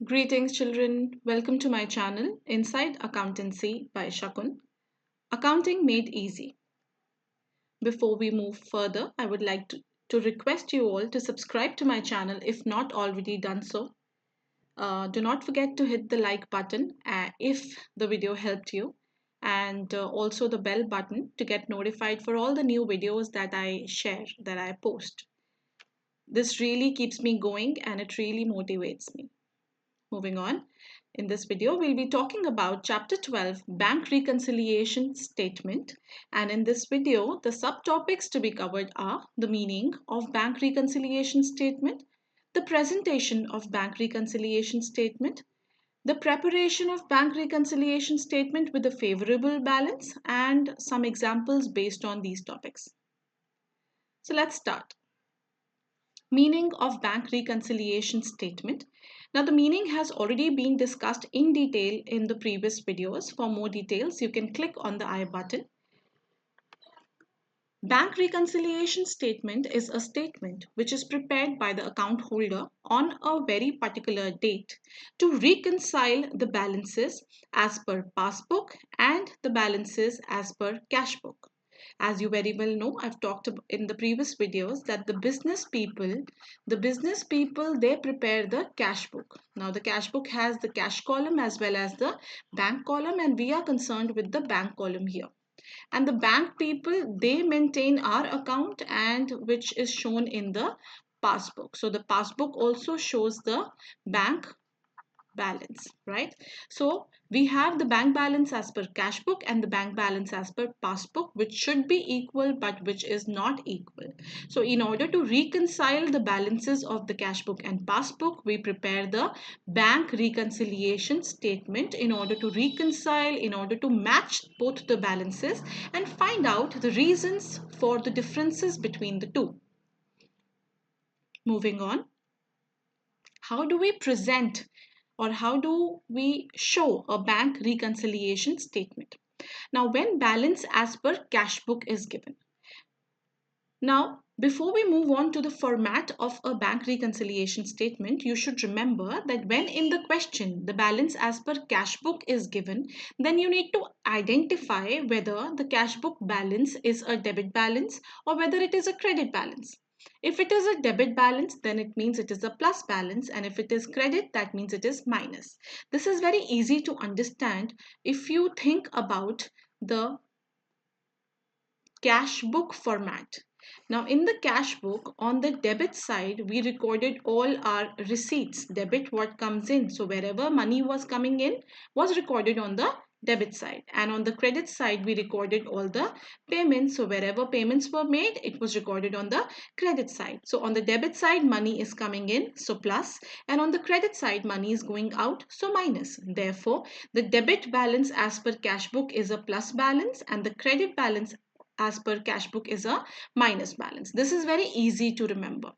Greetings, children. Welcome to my channel, XI Accountancy by Shakun. Accounting made easy. Before we move further, I would like to request you all to subscribe to my channel if not already done so. Do not forget to hit the like button if the video helped you, and also the bell button to get notified for all the new videos that I share, that I post. This really keeps me going and it really motivates me. Moving on, in this video, we'll be talking about Chapter 12, Bank Reconciliation Statement. And in this video, the subtopics to be covered are the meaning of Bank Reconciliation Statement, the presentation of Bank Reconciliation Statement, the preparation of Bank Reconciliation Statement with a favorable balance, and some examples based on these topics. So let's start. Meaning of Bank Reconciliation Statement. Now the meaning has already been discussed in detail in the previous videos. For more details, you can click on the I button. Bank Reconciliation Statement is a statement which is prepared by the account holder on a very particular date to reconcile the balances as per passbook and the balances as per cash book. As you very well know, I've talked in the previous videos that the business people, they prepare the cash book. Now the cash book has the cash column as well as the bank column, and we are concerned with the bank column here. And the bank people, they maintain our account, and which is shown in the passbook. So the passbook also shows the bank balance, right? So we have the bank balance as per cash book and the bank balance as per passbook, which should be equal but which is not equal. So in order to reconcile the balances of the cash book and passbook, we prepare the bank reconciliation statement in order to reconcile, in order to match both the balances and find out the reasons for the differences between the two. Moving on, how do we present or how do we show a bank reconciliation statement? Now, when balance as per cash book is given. Now, before we move on to the format of a bank reconciliation statement, you should remember that when in the question the balance as per cash book is given, then you need to identify whether the cash book balance is a debit balance or whether it is a credit balance. If it is a debit balance, then it means it is a plus balance, and if it is credit, that means it is minus. This is very easy to understand if you think about the cash book format. Now in the cash book, on the debit side, we recorded all our receipts, debit what comes in. So wherever money was coming in was recorded on the debit side, and on the credit side we recorded all the payments. So wherever payments were made, it was recorded on the credit side. So on the debit side, money is coming in, so plus, and on the credit side, money is going out, so minus. Therefore the debit balance as per cash book is a plus balance and the credit balance as per cash book is a minus balance. This is very easy to remember.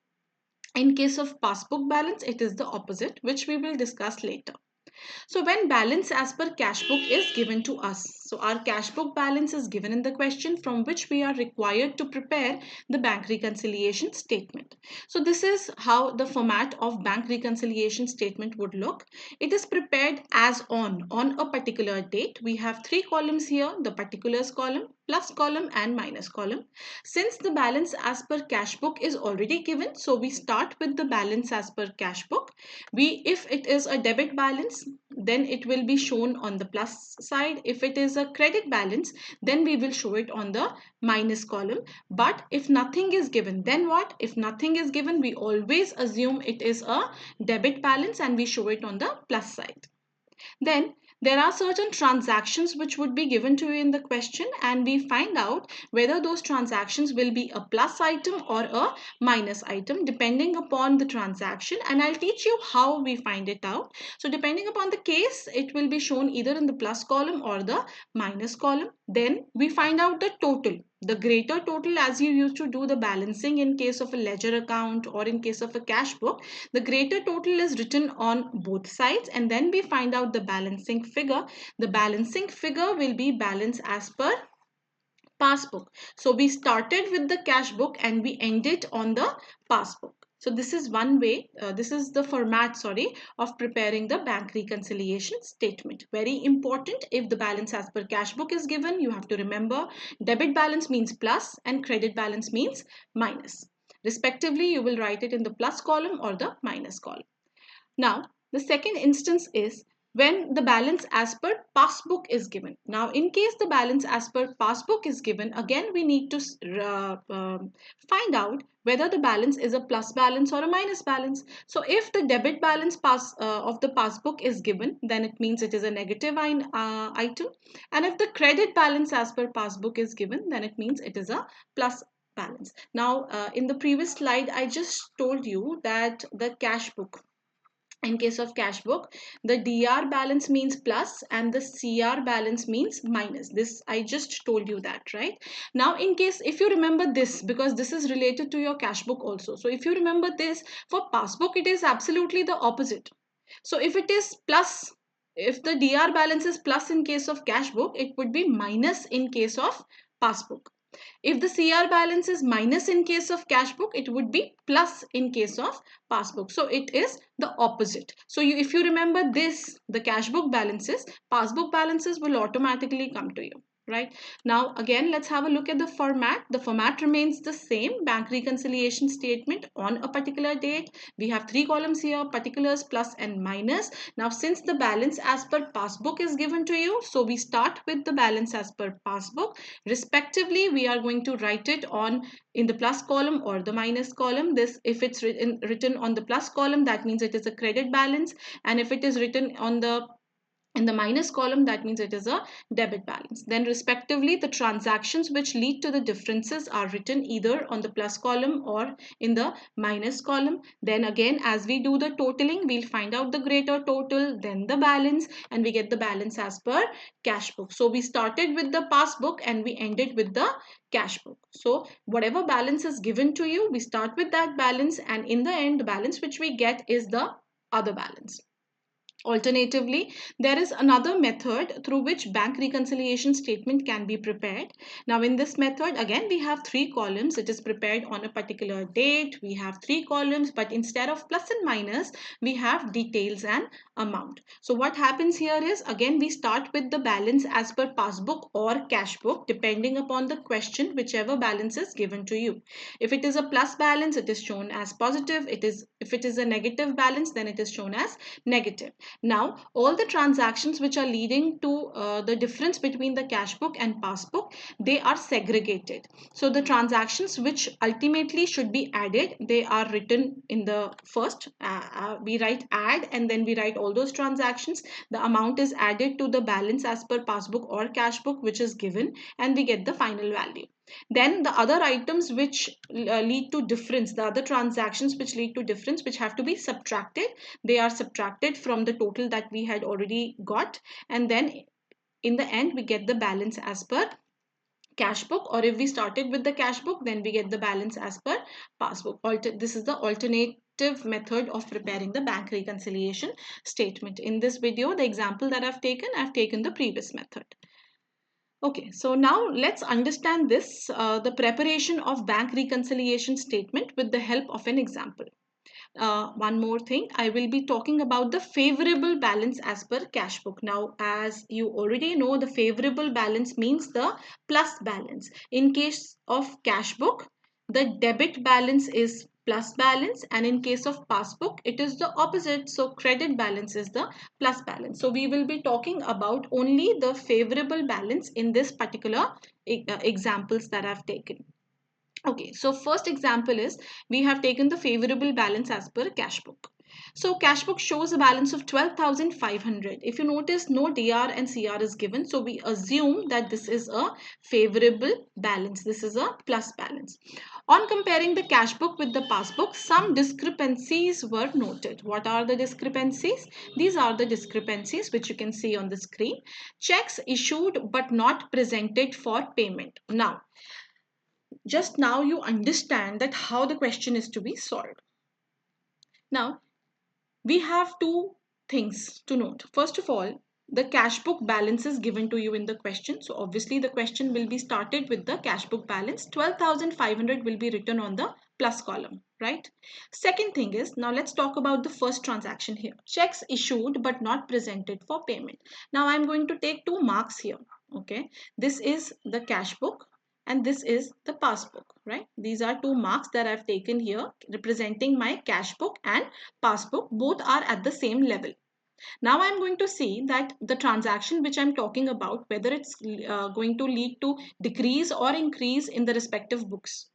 In case of passbook balance, it is the opposite, which we will discuss later. So when balance as per cash book is given to us, so our cash book balance is given in the question from which we are required to prepare the bank reconciliation statement. So this is how the format of bank reconciliation statement would look. It is prepared as on a particular date. We have three columns here, the particulars column, plus column and minus column. Since the balance as per cash book is already given, so we start with the balance as per cash book. If it is a debit balance, then it will be shown on the plus side. If it is a credit balance, then we will show it on the minus column. But if nothing is given, then what? If nothing is given, we always assume it is a debit balance and we show it on the plus side. Then there are certain transactions which would be given to you in the question, and we find out whether those transactions will be a plus item or a minus item depending upon the transaction, and I'll teach you how we find it out. So depending upon the case, it will be shown either in the plus column or the minus column. Then we find out the total. The greater total, as you used to do the balancing in case of a ledger account or in case of a cash book, the greater total is written on both sides, and then we find out the balancing figure. The balancing figure will be balance as per passbook. So we started with the cash book and we ended on the passbook. So this is one way, this is the format, sorry, of preparing the bank reconciliation statement. Very important, if the balance as per cash book is given, you have to remember debit balance means plus and credit balance means minus. Respectively, you will write it in the plus column or the minus column. Now, the second instance is when the balance as per passbook is given. Now, in case the balance as per passbook is given, again we need to find out whether the balance is a plus balance or a minus balance. So, if the debit balance of the passbook is given, then it means it is a negative item. And if the credit balance as per passbook is given, then it means it is a plus balance. Now, in the previous slide, I just told you that the cash book, in case of cash book, the dr balance means plus and the cr balance means minus. This I just told you that, right? Now, in case, if you remember this, because this is related to your cash book also, so if you remember this, for passbook it is absolutely the opposite. So if it is plus, if the dr balance is plus in case of cash book, it would be minus in case of passbook. If the CR balance is minus in case of cash book, it would be plus in case of passbook. So it is the opposite. So if you remember this, the cash book balances, passbook balances will automatically come to you. Right now, again, let's have a look at the format. The format remains the same. Bank reconciliation statement on a particular date. We have three columns here: particulars, plus and minus. Now, since the balance as per passbook is given to you, so we start with the balance as per passbook. Respectively, we are going to write it on in the plus column or the minus column. This, if it's written on the plus column, that means it is a credit balance, and if it is written on the in the minus column, that means it is a debit balance. Then respectively, the transactions which lead to the differences are written either on the plus column or in the minus column. Then again, as we do the totaling, we'll find out the greater total, then the balance, and we get the balance as per cash book. So we started with the passbook and we ended with the cash book. So whatever balance is given to you, we start with that balance, and in the end, the balance which we get is the other balance. Alternatively, there is another method through which bank reconciliation statement can be prepared. Now, in this method, again, we have three columns. It is prepared on a particular date. We have three columns, but instead of plus and minus, we have details and amount. So what happens here is, again, we start with the balance as per passbook or cash book, depending upon the question, whichever balance is given to you. If it is a plus balance, it is shown as positive. If it is a negative balance, then it is shown as negative. Now, all the transactions which are leading to the difference between the cash book and passbook, they are segregated. So the transactions which ultimately should be added, they are written in the first. We write add, and then we write all those transactions. The amount is added to the balance as per passbook or cash book which is given, and we get the final value. Then the other items which lead to difference, the other transactions which lead to difference, which have to be subtracted, they are subtracted from the total that we had already got, and then in the end we get the balance as per cash book, or if we started with the cash book, then we get the balance as per passbook. This is the alternative method of preparing the bank reconciliation statement. In this video, the example that I've taken the previous method. Okay, so now let's understand this, the preparation of bank reconciliation statement with the help of an example. One more thing, I will be talking about the favorable balance as per cash book. Now, as you already know, the favorable balance means the plus balance. In case of cash book, the debit balance is plus balance, and in case of passbook, it is the opposite. So credit balance is the plus balance. So we will be talking about only the favorable balance in this particular examples that I've taken. Okay, so first example is we have taken the favorable balance as per cash book. So cash book shows a balance of 12,500. If you notice, no DR and CR is given. So we assume that this is a favorable balance. This is a plus balance. On comparing the cash book with the passbook, some discrepancies were noted. What are the discrepancies? These are the discrepancies which you can see on the screen. Checks issued but not presented for payment. Now, just now you understand that how the question is to be solved. Now, we have two things to note. First of all, the cash book balance is given to you in the question. So obviously the question will be started with the cash book balance. 12,500 will be written on the plus column. right? Second thing is, now let's talk about the first transaction here. Checks issued but not presented for payment. Now I'm going to take 2 marks here. Okay, this is the cash book and this is the passbook, right? These are 2 marks that I've taken here representing my cash book and passbook. Both are at the same level. Now I'm going to see that the transaction which I'm talking about, whether it's going to lead to decrease or increase in the respective books.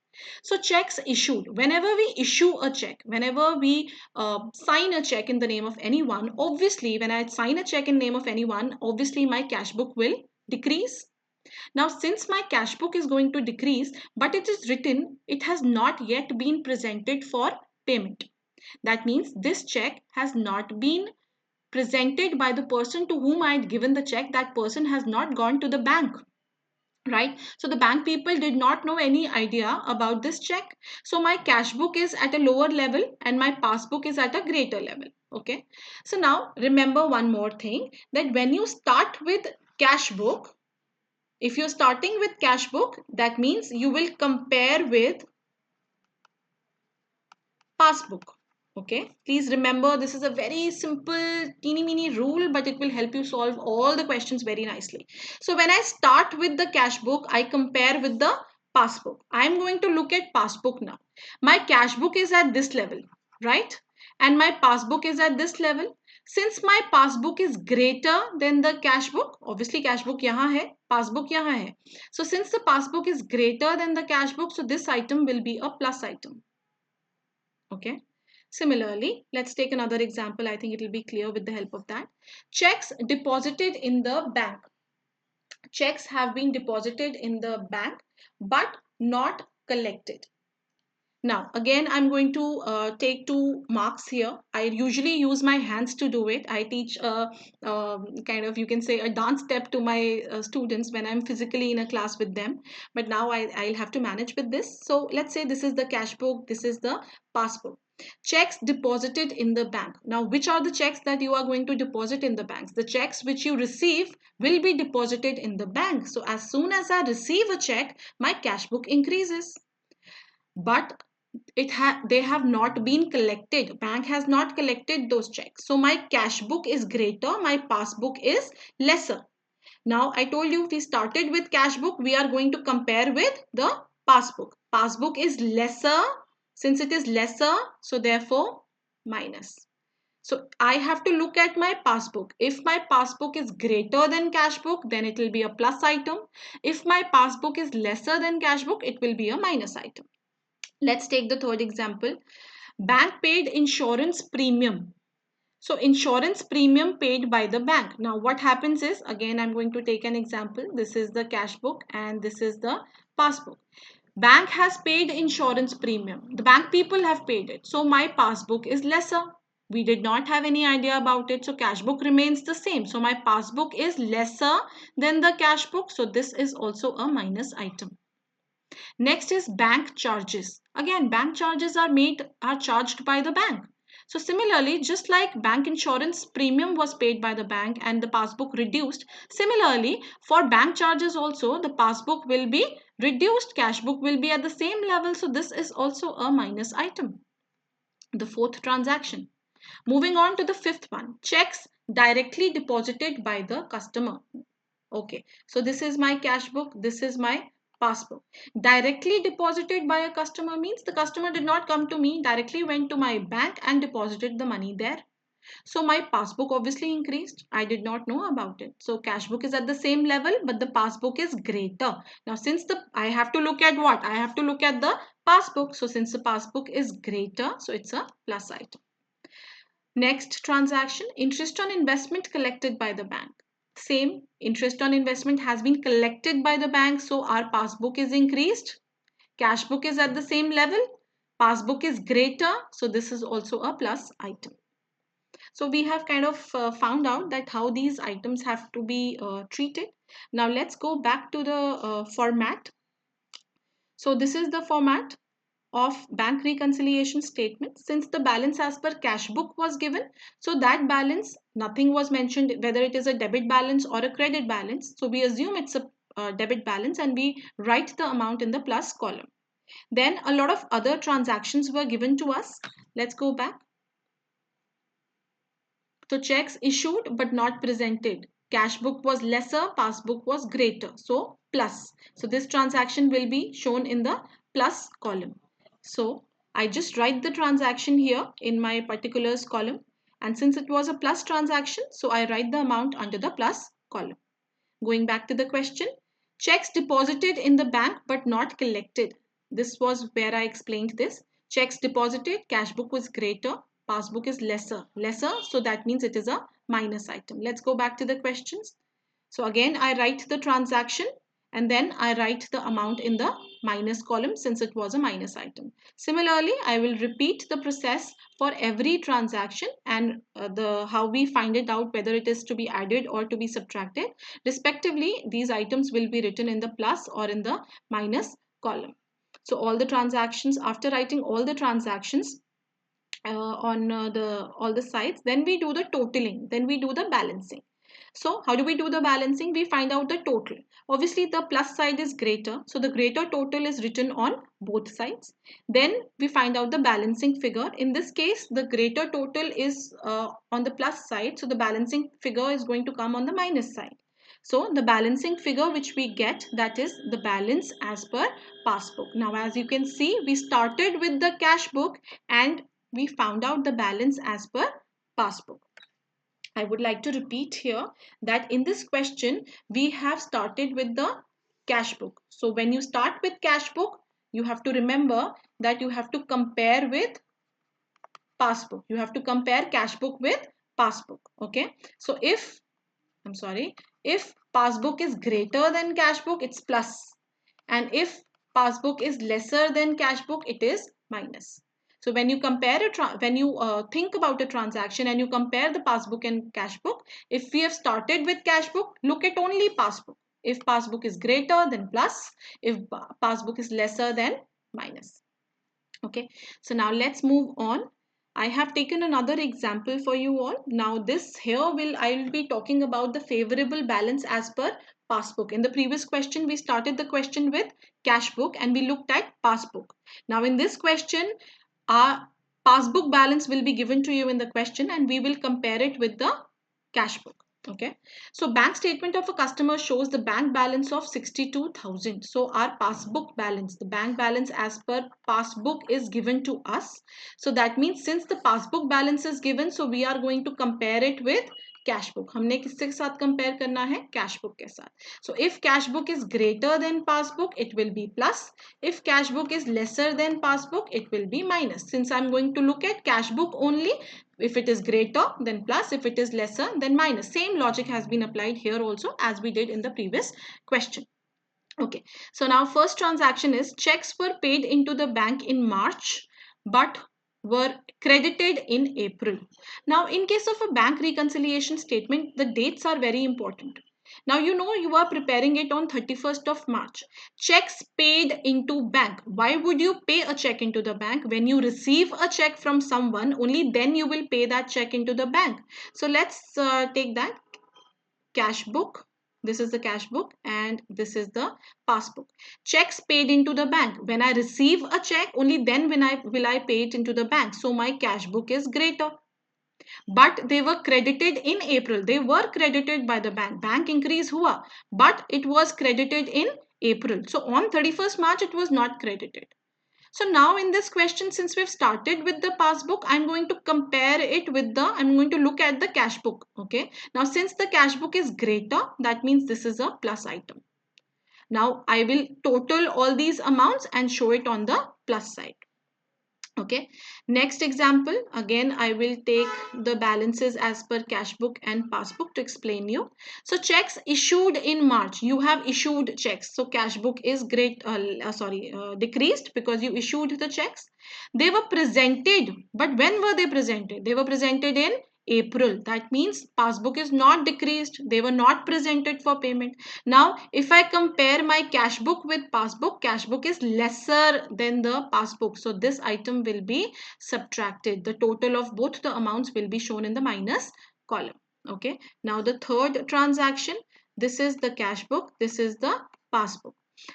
So checks issued, whenever we issue a check, whenever we sign a check in the name of anyone, obviously when I sign a check in name of anyone, obviously my cash book will decrease. Now since my cash book is going to decrease, but it is written, it has not yet been presented for payment. That means this check has not been presented by the person to whom I had given the check. That person has not gone to the bank, right? So the bank people did not know any idea about this check. So my cash book is at a lower level and my passbook is at a greater level. Okay, so now remember one more thing, that when you start with cash book, if you're starting with cash book, that means you will compare with passbook. Okay, please remember, this is a very simple teeny mini rule, but it will help you solve all the questions very nicely. So when I start with the cash book, I compare with the passbook. I am going to look at passbook now. My cash book is at this level, right? And my passbook is at this level. Since my passbook is greater than the cash book, obviously cash book यहाँ है, passbook यहाँ है. So since the passbook is greater than the cash book, so this item will be a plus item. Okay. Similarly, let's take another example. I think it will be clear with the help of that. Checks deposited in the bank. Checks have been deposited in the bank but not collected. Now, again, I'm going to take 2 marks here. I usually use my hands to do it. I teach kind of, you can say, a dance step to my students when I'm physically in a class with them. But now I'll have to manage with this. So let's say this is the cash book. This is the passbook. Checks deposited in the bank. Now, which are the checks that you are going to deposit in the banks? The checks which you receive will be deposited in the bank. So as soon as I receive a check, my cash book increases. But they have not been collected. Bank has not collected those checks. So my cash book is greater, my passbook is lesser. Now I told you we started with cash book, we are going to compare with the passbook. Passbook is lesser. Since it is lesser, so therefore minus. So I have to look at my passbook. If my passbook is greater than cash book, then it will be a plus item. If my passbook is lesser than cash book, it will be a minus item. Let's take the third example. Bank paid insurance premium. So insurance premium paid by the bank. Now what happens is, again I'm going to take an example. This is the cash book and this is the passbook. Bank has paid insurance premium. The bank people have paid it. So my passbook is lesser. We did not have any idea about it. So cash book remains the same. So my passbook is lesser than the cash book. So this is also a minus item. Next is bank charges. Again, bank charges are charged by the bank. So similarly, just like bank insurance premium was paid by the bank and the passbook reduced, similarly for bank charges also the passbook will be reduced, cash book will be at the same level. So this is also a minus item. The fourth transaction. Moving on to the fifth one, checks directly deposited by the customer. Okay, so this is my cash book, this is my passbook. Directly deposited by a customer means the customer did not come to me, directly went to my bank and deposited the money there. So my passbook obviously increased. I did not know about it. So cash book is at the same level, but the passbook is greater. Now since I have to look at what? I have to look at the passbook. So since the passbook is greater, so it's a plus item. Next transaction, interest on investment collected by the bank. Same, interest on investment has been collected by the bank, so our passbook is increased. Cash book is at the same level. Passbook is greater, so this is also a plus item. So we have kind of found out that how these items have to be treated. Now let's go back to the format. So this is the format of bank reconciliation statement. Since the balance as per cash book was given, so that balance, nothing was mentioned whether it is a debit balance or a credit balance. So we assume it's a debit balance and we write the amount in the plus column. Then a lot of other transactions were given to us. Let's go back. So checks issued but not presented. Cash book was lesser, passbook was greater. So plus. So this transaction will be shown in the plus column. So I just write the transaction here in my particulars column. And since it was a plus transaction, so I write the amount under the plus column. Going back to the question, checks deposited in the bank but not collected. This was where I explained this. Checks deposited, cash book was greater, passbook is lesser. Lesser, so that means it is a minus item. Let's go back to the questions. So again, I write the transaction and then I write the amount in the minus column since it was a minus item. Similarly, I will repeat the process for every transaction and how we find it out whether it is to be added or to be subtracted. Respectively, these items will be written in the plus or in the minus column. So all the transactions, after writing all the transactions, on all the sides, then we do the totaling, then we do the balancing. So how do we do the balancing? We find out the total. Obviously the plus side is greater, so the greater total is written on both sides. Then we find out the balancing figure. In this case the greater total is on the plus side, so the balancing figure is going to come on the minus side. So the balancing figure which we get, that is the balance as per passbook. Now as you can see, we started with the cash book and we found out the balance as per passbook. I would like to repeat here that in this question, we have started with the cash book. So when you start with cash book, you have to remember that you have to compare with passbook. You have to compare cash book with passbook. Okay. So if passbook is greater than cash book, it's plus. And if passbook is lesser than cash book, it is minus. So when you compare when you think about a transaction and you compare the passbook and cash book, if we have started with cash book, look at only passbook. If passbook is greater, then plus. If passbook is lesser, then minus. Okay, so now let's move on. I have taken another example for you all. Now this here I will be talking about the favorable balance as per passbook. In the previous question, we started the question with cash book and we looked at passbook. Now in this question, our passbook balance will be given to you in the question and we will compare it with the cash book. Okay, so bank statement of a customer shows the bank balance of 62,000. So our passbook balance, the bank balance as per passbook is given to us. So that means since the passbook balance is given, so we are going to compare it with cash book. हमने किसके साथ compare करना है? Cash book के साथ. So if cash book is greater than passbook, it will be plus. If cash book is lesser than passbook, it will be minus. Since I'm going to look at cash book only, if it is greater then plus, if it is lesser then minus. Same logic has been applied here also as we did in the previous question. Okay, so now first transaction is checks were paid into the bank in March but were credited in April. Now in case of a bank reconciliation statement, the dates are very important. Now you know you are preparing it on 31st of March. Checks paid into bank. Why would you pay a check into the bank? When you receive a check from someone, only then you will pay that check into the bank. So let's take that cash book. This is the cash book and this is the passbook. Checks paid into the bank. When I receive a check, only then will I pay it into the bank. So my cash book is greater. But they were credited in April. They were credited by the bank. Bank increase hua, but it was credited in April. So on 31st March, it was not credited. So now in this question, since we've started with the passbook, I'm going to compare it with I'm going to look at the cash book. Okay. Now since the cash book is greater, that means this is a plus item. Now I will total all these amounts and show it on the plus side. Okay, next example, again I will take the balances as per cash book and passbook to explain you. So checks issued in March, you have issued checks, so cash book is decreased because you issued the checks. They were presented, but when were they presented? They were presented in April. That means passbook is not decreased. They were not presented for payment. Now, if I compare my cash book with passbook, cash book is lesser than the passbook. So this item will be subtracted. The total of both the amounts will be shown in the minus column. Okay. Now the third transaction, this is the cash book. This is the passbook.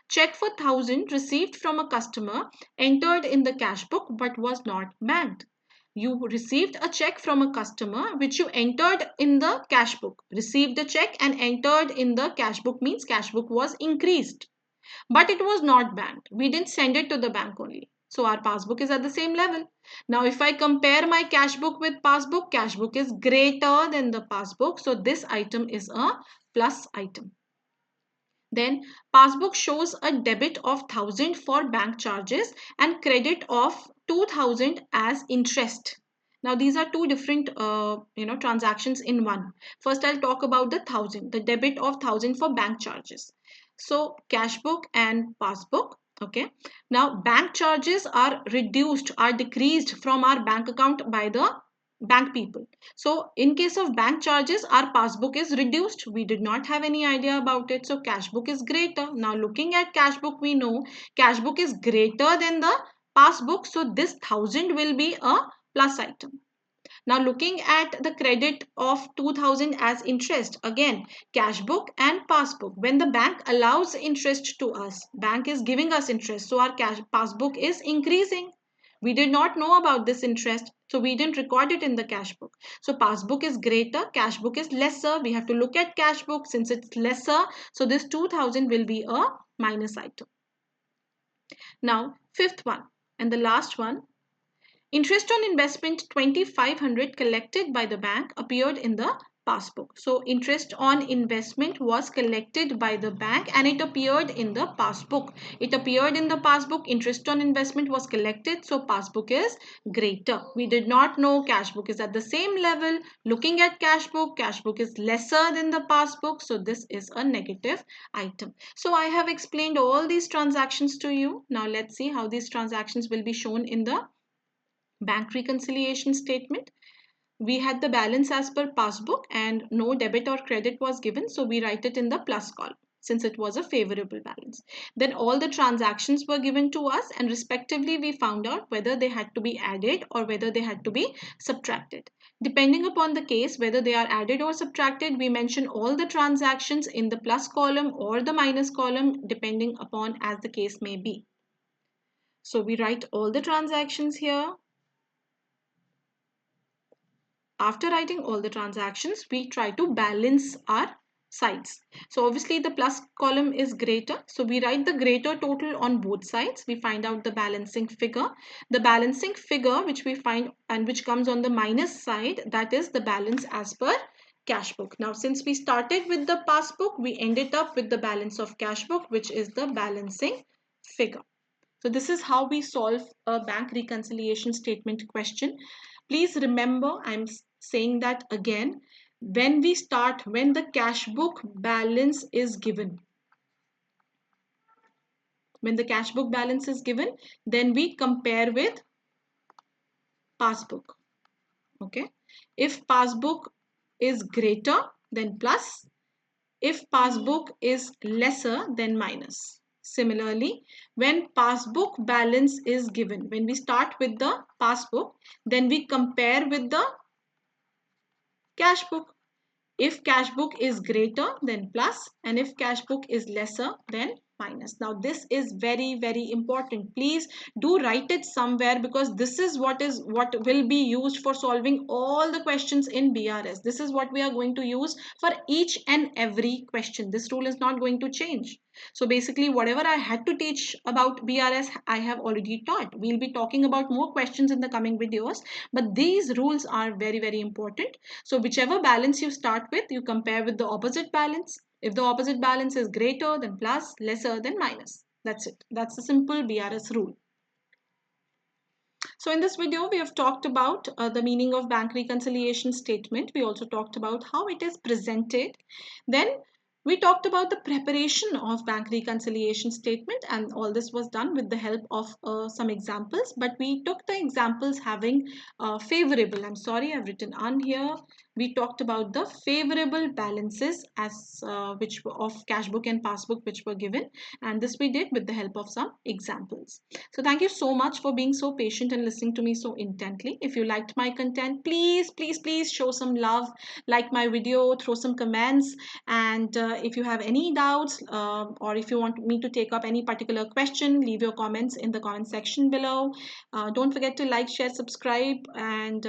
Check for 1,000 received from a customer entered in the cash book but was not banked. You received a check from a customer which you entered in the cash book. Received a check and entered in the cash book means cash book was increased. But it was not banked. We didn't send it to the bank only. So our passbook is at the same level. Now if I compare my cash book with passbook, cash book is greater than the passbook. So this item is a plus item. Then passbook shows a debit of 1,000 for bank charges and credit of 2,000 as interest. Now these are two different transactions in one. First I'll talk about the 1,000, the debit of 1,000 for bank charges. So cash book and passbook. Okay. Now bank charges are reduced, are decreased from our bank account by the bank people. So in case of bank charges, our passbook is reduced. We did not have any idea about it. So cash book is greater. Now looking at cash book, we know cash book is greater than the passbook. So this 1,000 will be a plus item. Now looking at the credit of 2,000 as interest, again cash book and passbook. When the bank allows interest to us, bank is giving us interest. So our cash passbook is increasing. We did not know about this interest, so we didn't record it in the cash book. So passbook is greater, cash book is lesser. We have to look at cash book since it's lesser. So this 2,000 will be a minus item. Now fifth one and the last one. Interest on investment 2,500 collected by the bank appeared in the passbook. So interest on investment was collected by the bank and it appeared in the passbook. It appeared in the passbook. Interest on investment was collected. So passbook is greater. We did not know cash book is at the same level. Looking at cash book is lesser than the passbook. So this is a negative item. So I have explained all these transactions to you. Now let's see how these transactions will be shown in the bank reconciliation statement. We had the balance as per passbook and no debit or credit was given. So we write it in the plus column since it was a favorable balance. Then all the transactions were given to us and respectively we found out whether they had to be added or whether they had to be subtracted. Depending upon the case, whether they are added or subtracted, we mention all the transactions in the plus column or the minus column depending upon as the case may be. So we write all the transactions here. After writing all the transactions, we try to balance our sides. So obviously the plus column is greater. So we write the greater total on both sides. We find out the balancing figure. The balancing figure which we find and which comes on the minus side, that is the balance as per cash book. Now since we started with the passbook, we ended up with the balance of cash book, which is the balancing figure. So this is how we solve a bank reconciliation statement question. Please remember, I'm saying that again, when the cash book balance is given, then we compare with passbook. Okay. If passbook is greater, then plus. If passbook is lesser, then minus. Similarly, when passbook balance is given, when we start with the passbook, then we compare with the cash book. If cash book is greater, then plus, and if cash book is lesser, then minus. Now this is very, very important. Please do write it somewhere because this is what will be used for solving all the questions in B.R.S. This is what we are going to use for each and every question. This rule is not going to change. So basically whatever I had to teach about B.R.S, I have already taught. We'll be talking about more questions in the coming videos, but these rules are very, very important. So whichever balance you start with, you compare with the opposite balance. If the opposite balance is greater, then plus, lesser, then minus. That's it. That's the simple B.R.S rule. So in this video, we have talked about the meaning of bank reconciliation statement. We also talked about how it is presented. Then we talked about the preparation of bank reconciliation statement, and all this was done with the help of some examples. But we took the examples having favorable. I'm sorry, I've written on here. We talked about the favorable balances as which were of cash book and passbook which were given, and this we did with the help of some examples. So thank you so much for being so patient and listening to me so intently. If you liked my content, please show some love, like my video, throw some comments, and if you have any doubts or if you want me to take up any particular question, leave your comments in the comment section below. Don't forget to like, share, subscribe, and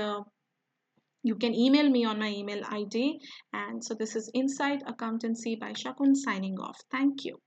you can email me on my email ID. And so this is Inside Accountancy by Shakun signing off. Thank you.